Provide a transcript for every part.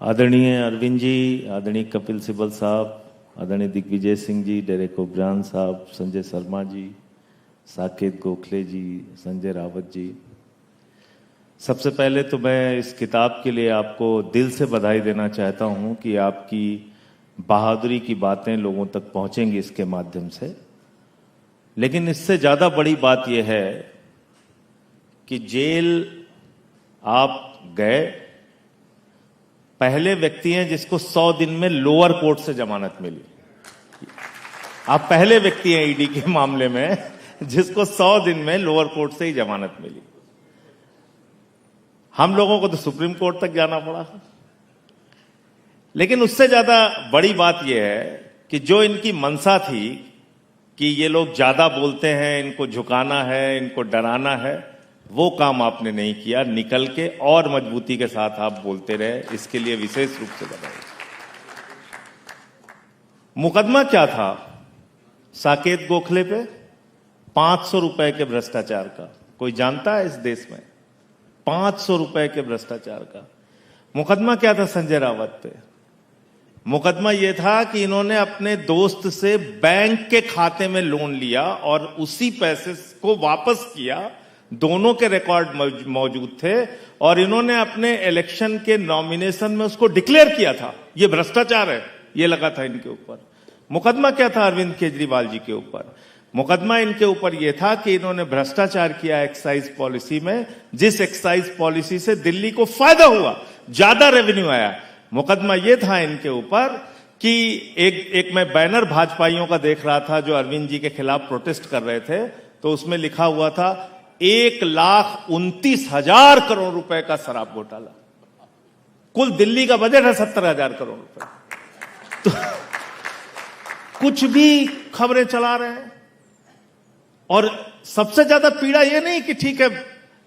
आदरणीय अरविंद जी, आदरणीय कपिल सिब्बल साहब, आदरणीय दिग्विजय सिंह जी, डेरेक ओब्रायन साहब, संजय शर्मा जी, साकेत गोखले जी, संजय रावत जी, सबसे पहले तो मैं इस किताब के लिए आपको दिल से बधाई देना चाहता हूं कि आपकी बहादुरी की बातें लोगों तक पहुंचेंगी इसके माध्यम से। लेकिन इससे ज्यादा बड़ी बात यह है कि जेल आप गए, पहले व्यक्ति हैं जिसको 100 दिन में लोअर कोर्ट से जमानत मिली। आप पहले व्यक्ति हैं ईडी के मामले में जिसको 100 दिन में लोअर कोर्ट से ही जमानत मिली। हम लोगों को तो सुप्रीम कोर्ट तक जाना पड़ा। लेकिन उससे ज्यादा बड़ी बात यह है कि जो इनकी मंशा थी कि ये लोग ज्यादा बोलते हैं, इनको झुकाना है, इनको डराना है, वो काम आपने नहीं किया। निकल के और मजबूती के साथ आप बोलते रहे, इसके लिए विशेष रूप से बधाई। मुकदमा क्या था साकेत गोखले पे? 500 रुपए के भ्रष्टाचार का। कोई जानता है इस देश में? 500 रुपए के भ्रष्टाचार का। मुकदमा क्या था संजय रावत पे? मुकदमा यह था कि इन्होंने अपने दोस्त से बैंक के खाते में लोन लिया और उसी पैसे को वापस किया। दोनों के रिकॉर्ड मौजूद थे और इन्होंने अपने इलेक्शन के नॉमिनेशन में उसको डिक्लेयर किया था। यह भ्रष्टाचार है, यह लगा था इनके ऊपर। मुकदमा क्या था अरविंद केजरीवाल जी के ऊपर? मुकदमा इनके ऊपर यह था कि इन्होंने भ्रष्टाचार किया एक्साइज पॉलिसी में, जिस एक्साइज पॉलिसी से दिल्ली को फायदा हुआ, ज्यादा रेवेन्यू आया। मुकदमा यह था इनके ऊपर कि एक मैं बैनर भाजपाइयों का देख रहा था जो अरविंद जी के खिलाफ प्रोटेस्ट कर रहे थे, तो उसमें लिखा हुआ था 1,29,000 करोड़ रुपए का शराब घोटाला। कुल दिल्ली का बजट है 70,000 करोड़ रुपए। तो कुछ भी खबरें चला रहे हैं। और सबसे ज्यादा पीड़ा यह नहीं कि ठीक है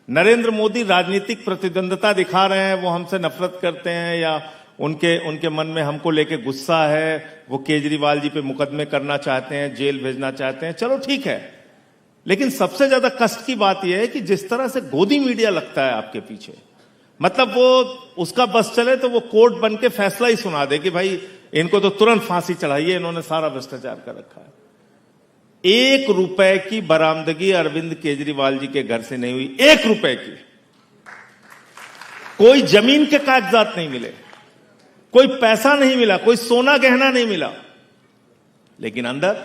नरेंद्र मोदी राजनीतिक प्रतिद्वंदता दिखा रहे हैं, वो हमसे नफरत करते हैं या उनके मन में हमको लेके गुस्सा है, वो केजरीवाल जी पे मुकदमे करना चाहते हैं, जेल भेजना चाहते हैं, चलो ठीक है। लेकिन सबसे ज्यादा कष्ट की बात यह है कि जिस तरह से गोदी मीडिया लगता है आपके पीछे, मतलब वो उसका बस चले तो वो कोर्ट बन के फैसला ही सुना दे कि भाई इनको तो तुरंत फांसी चढ़ाइए, इन्होंने सारा भ्रष्टाचार कर रखा है। 1 रुपए की बरामदगी अरविंद केजरीवाल जी के घर से नहीं हुई। 1 रुपए की। कोई जमीन के कागजात नहीं मिले, कोई पैसा नहीं मिला, कोई सोना गहना नहीं मिला, लेकिन अंदर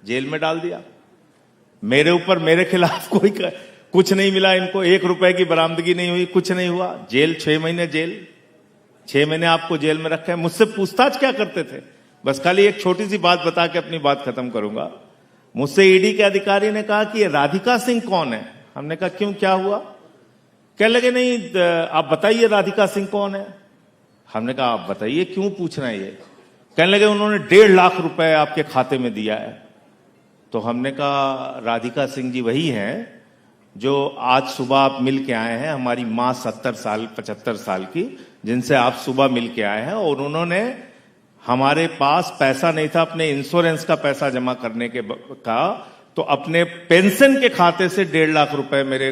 जेल में डाल दिया। मेरे ऊपर, मेरे खिलाफ कोई कुछ नहीं मिला इनको। 1 रुपए की बरामदगी नहीं हुई, कुछ नहीं हुआ। जेल 6 महीने जेल, 6 महीने आपको जेल में रखा है। मुझसे पूछताछ क्या करते थे? बस खाली एक छोटी सी बात बता के अपनी बात खत्म करूंगा। मुझसे ईडी के अधिकारी ने कहा कि ये राधिका सिंह कौन है? हमने कहा क्यों, क्या हुआ? कहने लगे नहीं आप बताइए राधिका सिंह कौन है। हमने कहा आप बताइए, क्यों पूछ रहे हैं ये? कहने लगे उन्होंने 1.5 लाख रुपए आपके खाते में दिया है। तो हमने कहा राधिका सिंह जी वही हैं जो आज सुबह आप मिल के आए हैं, हमारी मां 75 साल की, जिनसे आप सुबह मिल के आए हैं। और उन्होंने, हमारे पास पैसा नहीं था अपने इंश्योरेंस का पैसा जमा करने का, तो अपने पेंशन के खाते से 1.5 लाख रुपए मेरे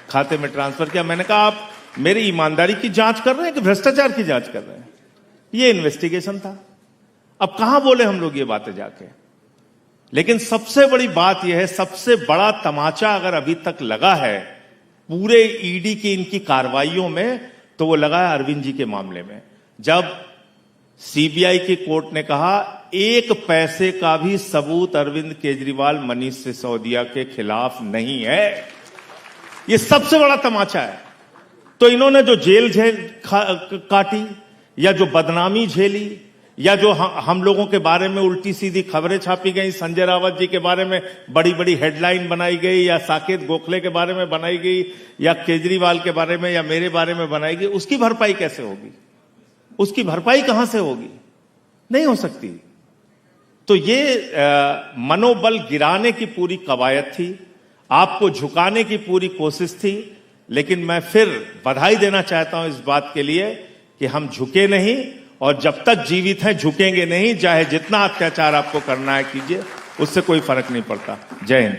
खाते में ट्रांसफर किया। मैंने कहा आप मेरी ईमानदारी की जांच कर रहे हैं कि भ्रष्टाचार की जांच कर रहे हैं? ये इन्वेस्टिगेशन था। अब कहां बोले हम लोग ये बातें जाके? लेकिन सबसे बड़ी बात यह है, सबसे बड़ा तमाचा अगर अभी तक लगा है पूरे ईडी की इनकी कार्रवाइयों में, तो वो लगा है अरविंद जी के मामले में। जब सीबीआई की कोर्ट ने कहा 1 पैसे का भी सबूत अरविंद केजरीवाल, मनीष सिसोदिया के खिलाफ नहीं है, ये सबसे बड़ा तमाचा है। तो इन्होंने जो जेल काटी, या जो बदनामी झेली, या जो हम लोगों के बारे में उल्टी सीधी खबरें छापी गई, संजय रावत जी के बारे में बड़ी बड़ी हेडलाइन बनाई गई, या साकेत गोखले के बारे में बनाई गई, या केजरीवाल के बारे में या मेरे बारे में बनाई गई, उसकी भरपाई कैसे होगी? उसकी भरपाई कहां से होगी? नहीं हो सकती। तो ये मनोबल गिराने की पूरी कवायद थी, आपको झुकाने की पूरी कोशिश थी। लेकिन मैं फिर बधाई देना चाहता हूं इस बात के लिए कि हम झुके नहीं, और जब तक जीवित हैं झुकेंगे नहीं। चाहे जितना अत्याचार आपको करना है कीजिए, उससे कोई फर्क नहीं पड़ता। जय हिंद।